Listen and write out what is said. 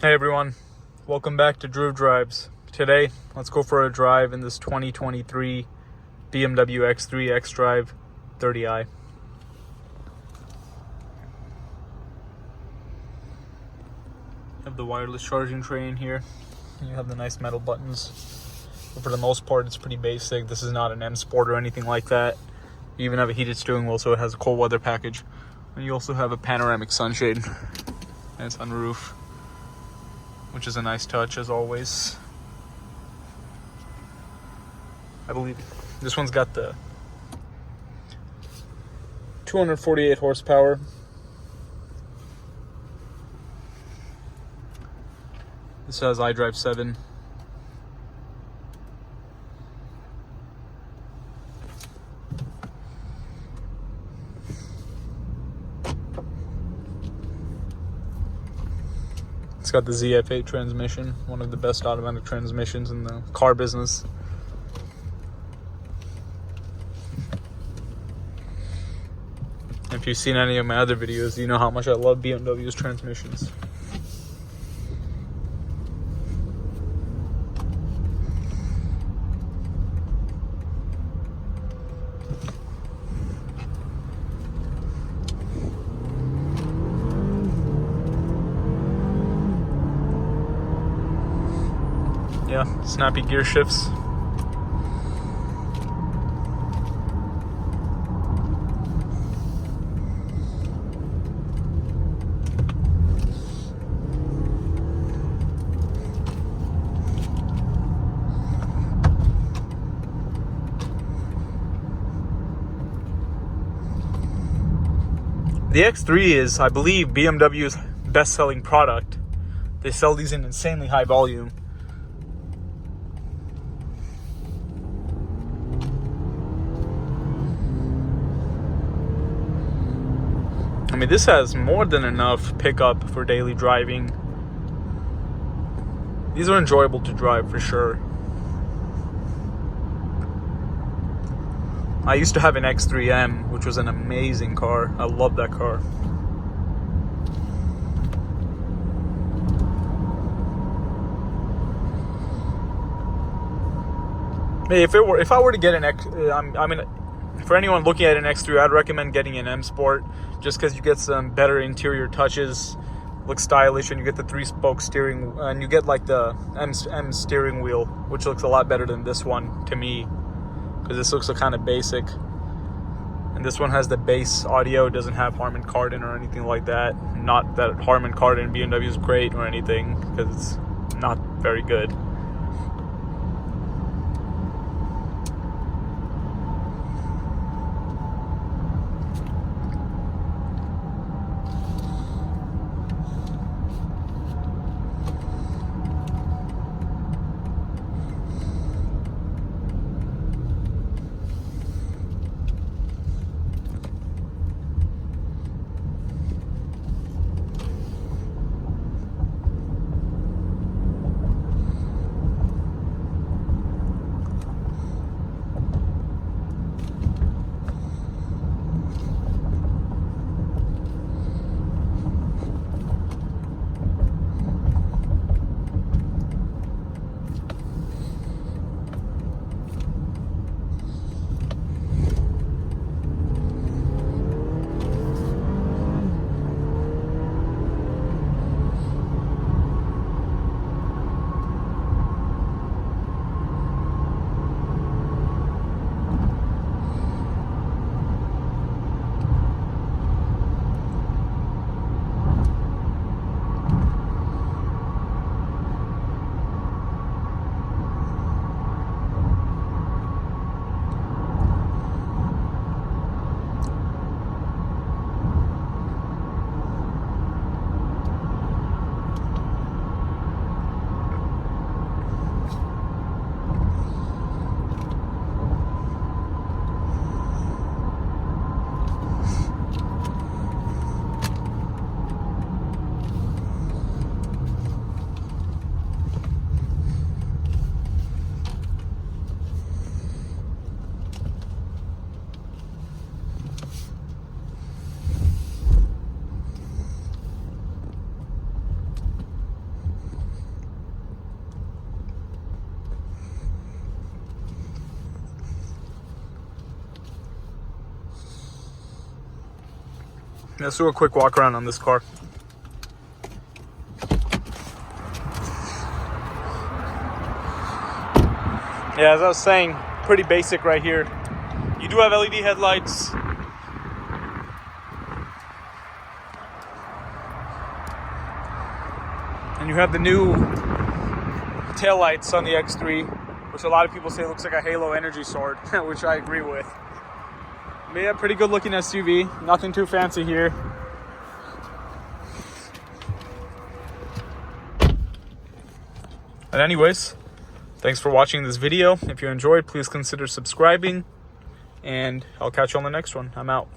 Hey everyone, welcome back to Drew Drives. Today, let's go for a drive in this 2023 BMW X3 X-Drive 30i. You have the wireless charging tray in here. You have the nice metal buttons. But for the most part, it's pretty basic. This is not an M Sport or anything like that. You even have a heated steering wheel, so it has a cold weather package. And you also have a panoramic sunshade. And it's on roof, which is a nice touch as always. I believe this one's got the 248 horsepower. This has iDrive 7. It's got the ZF8 transmission, one of the best automatic transmissions in the car business. If you've seen any of my other videos, you know how much I love BMW's transmissions. Yeah, snappy gear shifts. The X3 is, I believe, BMW's best-selling product. They sell these in insanely high volume. I mean, this has more than enough pickup for daily driving. These are enjoyable to drive for sure. I used to have an X3M, which was an amazing car. I love that car. Hey, if I were to get an for anyone looking at an X3, I'd recommend getting an M Sport, just because you get some better interior touches, looks stylish, and you get the 3-spoke steering, and you get like the M steering wheel, which looks a lot better than this one to me, because this looks kind of basic. And this one has the bass audio, it doesn't have Harman Kardon or anything like that. Not that Harman Kardon BMW is great or anything, because it's not very good. Let's do a quick walk around on this car. Yeah, as I was saying, pretty basic right here. You do have LED headlights. And you have the new taillights on the X3, which a lot of people say looks like a Halo energy sword, which I agree with. But yeah, pretty good looking SUV. Nothing too fancy here. And anyways, thanks for watching this video. If you enjoyed, please consider subscribing. And I'll catch you on the next one. I'm out.